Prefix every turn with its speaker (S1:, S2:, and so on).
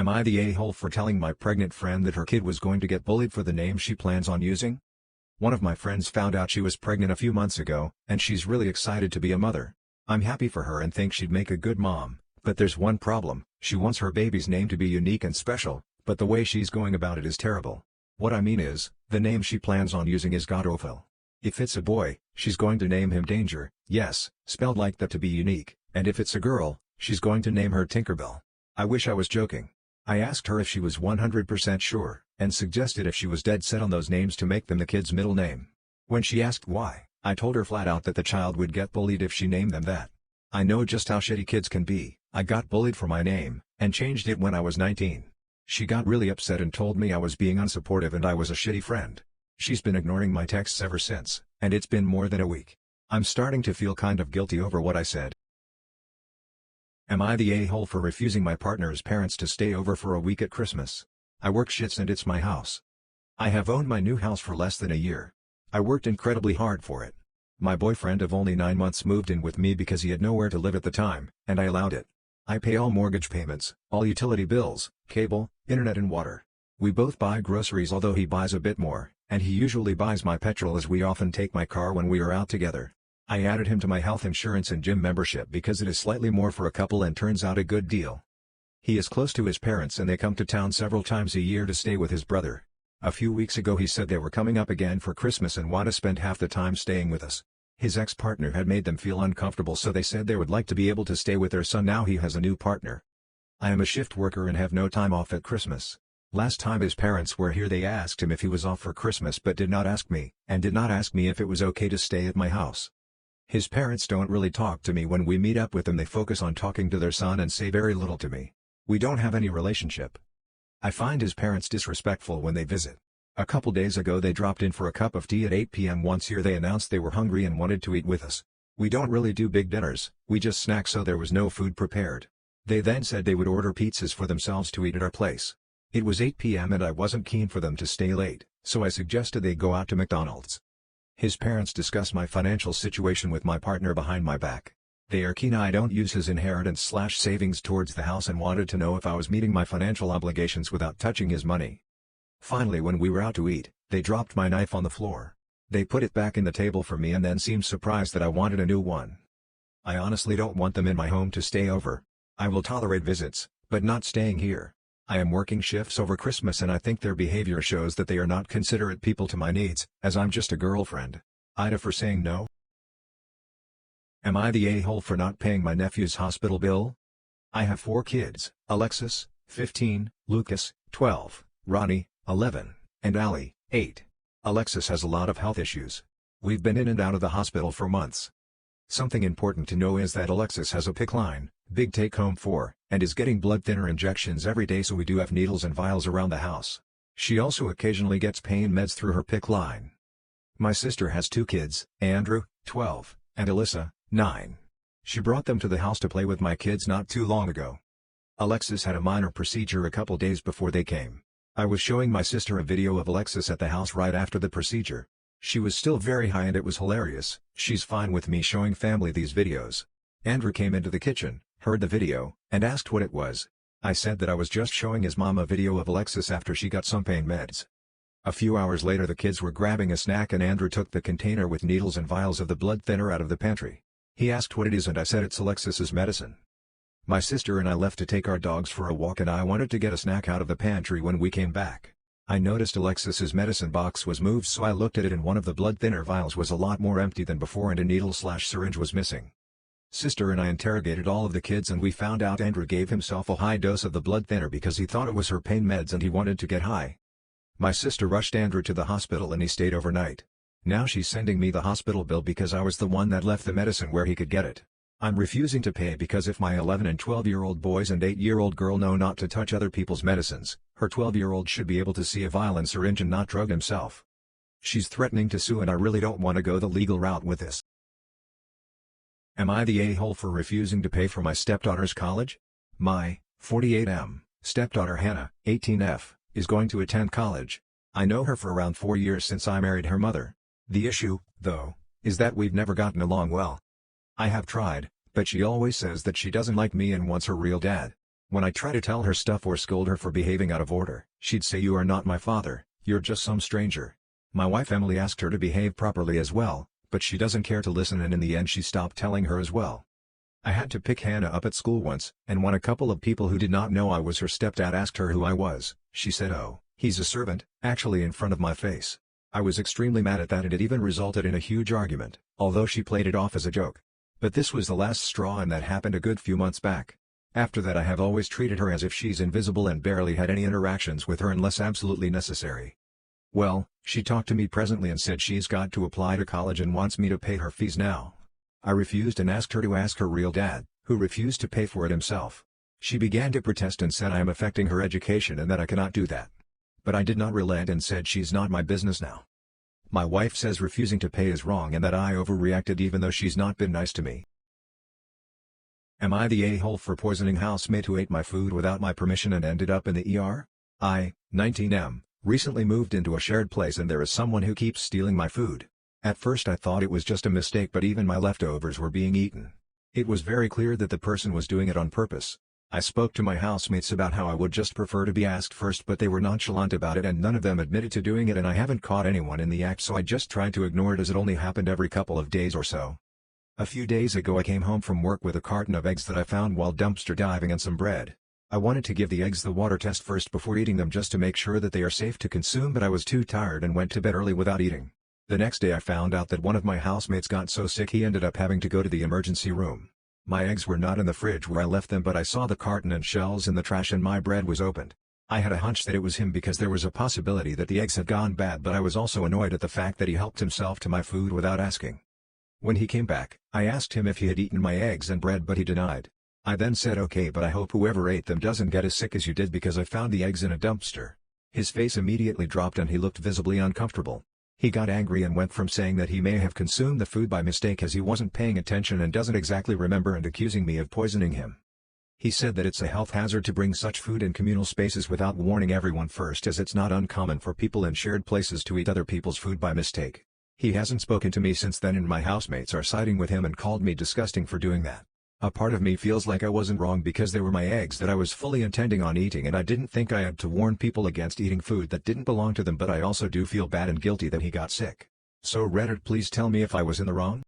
S1: Am I the a-hole for telling my pregnant friend that her kid was going to get bullied for the name she plans on using? One of my friends found out she was pregnant a few months ago, and she's really excited to be a mother. I'm happy for her and think she'd make a good mom, but there's one problem: she wants her baby's name to be unique and special, but the way she's going about it is terrible. What I mean is, the name she plans on using is god-awful. If it's a boy, she's going to name him Danger, yes, spelled like that to be unique, and if it's a girl, she's going to name her Tinkerbell. I wish I was joking. I asked her if she was 100% sure, and suggested if she was dead set on those names to make them the kid's middle name. When she asked why, I told her flat out that the child would get bullied if she named them that. I know just how shitty kids can be. I got bullied for my name, and changed it when I was 19. She got really upset and told me I was being unsupportive and I was a shitty friend. She's been ignoring my texts ever since, and it's been more than a week. I'm starting to feel kind of guilty over what I said. Am I the a-hole for refusing my partner's parents to stay over for a week at Christmas? I work shifts and it's my house. I have owned my new house for less than a year. I worked incredibly hard for it. My boyfriend of only 9 months moved in with me because he had nowhere to live at the time, and I allowed it. I pay all mortgage payments, all utility bills, cable, internet and water. We both buy groceries, although he buys a bit more, and he usually buys my petrol as we often take my car when we are out together. I added him to my health insurance and gym membership because it is slightly more for a couple and turns out a good deal. He is close to his parents and they come to town several times a year to stay with his brother. A few weeks ago he said they were coming up again for Christmas and want to spend half the time staying with us. His ex-partner had made them feel uncomfortable, so they said they would like to be able to stay with their son now he has a new partner. I am a shift worker and have no time off at Christmas. Last time his parents were here they asked him if he was off for Christmas but did not ask me, and did not ask me if it was okay to stay at my house. His parents don't really talk to me when we meet up with them. They focus on talking to their son and say very little to me. We don't have any relationship. I find his parents disrespectful when they visit. A couple days ago they dropped in for a cup of tea at 8 p.m. Once here they announced they were hungry and wanted to eat with us. We don't really do big dinners, we just snack, so there was no food prepared. They then said they would order pizzas for themselves to eat at our place. It was 8 p.m. and I wasn't keen for them to stay late, so I suggested they go out to McDonald's. His parents discuss my financial situation with my partner behind my back. They are keen I don't use his inheritance/savings towards the house and wanted to know if I was meeting my financial obligations without touching his money. Finally, when we were out to eat, they dropped my knife on the floor. They put it back in the table for me and then seemed surprised that I wanted a new one. I honestly don't want them in my home to stay over. I will tolerate visits, but not staying here. I am working shifts over Christmas and I think their behavior shows that they are not considerate people to my needs, as I'm just a girlfriend. AITA for saying no? Am I the a-hole for not paying my nephew's hospital bill? I have 4 kids: Alexis, 15, Lucas, 12, Ronnie, 11, and Allie, 8. Alexis has a lot of health issues. We've been in and out of the hospital for months. Something important to know is that Alexis has a PICC line, big take-home 4, and is getting blood thinner injections every day, so we do have needles and vials around the house. She also occasionally gets pain meds through her PICC line. My sister has 2 kids, Andrew, 12, and Alyssa, 9. She brought them to the house to play with my kids not too long ago. Alexis had a minor procedure a couple days before they came. I was showing my sister a video of Alexis at the house right after the procedure. She was still very high and it was hilarious. She's fine with me showing family these videos. Andrew came into the kitchen, heard the video, and asked what it was. I said that I was just showing his mom a video of Alexis after she got some pain meds. A few hours later the kids were grabbing a snack and Andrew took the container with needles and vials of the blood thinner out of the pantry. He asked what it is and I said it's Alexis's medicine. My sister and I left to take our dogs for a walk and I wanted to get a snack out of the pantry when we came back. I noticed Alexis's medicine box was moved, so I looked at it and one of the blood thinner vials was a lot more empty than before and a needle/syringe was missing. Sister and I interrogated all of the kids and we found out Andrew gave himself a high dose of the blood thinner because he thought it was her pain meds and he wanted to get high. My sister rushed Andrew to the hospital and he stayed overnight. Now she's sending me the hospital bill because I was the one that left the medicine where he could get it. I'm refusing to pay because if my 11 and 12-year-old boys and 8-year-old girl know not to touch other people's medicines, her 12-year-old should be able to see a vial and syringe and not drug himself. She's threatening to sue and I really don't want to go the legal route with this. Am I the a-hole for refusing to pay for my stepdaughter's college? My 48M stepdaughter Hannah, 18F, is going to attend college. I know her for around 4 years since I married her mother. The issue, though, is that we've never gotten along well. I have tried, but she always says that she doesn't like me and wants her real dad. When I try to tell her stuff or scold her for behaving out of order, she'd say, "You are not my father, you're just some stranger." My wife Emily asked her to behave properly as well, but she doesn't care to listen, and in the end she stopped telling her as well. I had to pick Hannah up at school once, and when a couple of people who did not know I was her stepdad asked her who I was, she said, "Oh, he's a servant," actually in front of my face. I was extremely mad at that, and it even resulted in a huge argument, although she played it off as a joke. But this was the last straw, and that happened a good few months back. After that I have always treated her as if she's invisible and barely had any interactions with her unless absolutely necessary. Well, she talked to me presently and said she's got to apply to college and wants me to pay her fees now. I refused and asked her to ask her real dad, who refused to pay for it himself. She began to protest and said I am affecting her education and that I cannot do that. But I did not relent and said she's not my business now. My wife says refusing to pay is wrong and that I overreacted even though she's not been nice to me. Am I the a-hole for poisoning housemate who ate my food without my permission and ended up in the ER? I, 19M, recently moved into a shared place and there is someone who keeps stealing my food. At first I thought it was just a mistake, but even my leftovers were being eaten. It was very clear that the person was doing it on purpose. I spoke to my housemates about how I would just prefer to be asked first, but they were nonchalant about it and none of them admitted to doing it, and I haven't caught anyone in the act, so I just tried to ignore it as it only happened every couple of days or so. A few days ago I came home from work with a carton of eggs that I found while dumpster diving and some bread. I wanted to give the eggs the water test first before eating them just to make sure that they are safe to consume, but I was too tired and went to bed early without eating. The next day I found out that one of my housemates got so sick he ended up having to go to the emergency room. My eggs were not in the fridge where I left them, but I saw the carton and shells in the trash and my bread was opened. I had a hunch that it was him because there was a possibility that the eggs had gone bad, but I was also annoyed at the fact that he helped himself to my food without asking. When he came back, I asked him if he had eaten my eggs and bread, but he denied. I then said, "Okay, but I hope whoever ate them doesn't get as sick as you did because I found the eggs in a dumpster." His face immediately dropped and he looked visibly uncomfortable. He got angry and went from saying that he may have consumed the food by mistake as he wasn't paying attention and doesn't exactly remember, and accusing me of poisoning him. He said that it's a health hazard to bring such food in communal spaces without warning everyone first, as it's not uncommon for people in shared places to eat other people's food by mistake. He hasn't spoken to me since then, and my housemates are siding with him and called me disgusting for doing that. A part of me feels like I wasn't wrong because they were my eggs that I was fully intending on eating, and I didn't think I had to warn people against eating food that didn't belong to them, but I also do feel bad and guilty that he got sick. So Reddit, please tell me if I was in the wrong?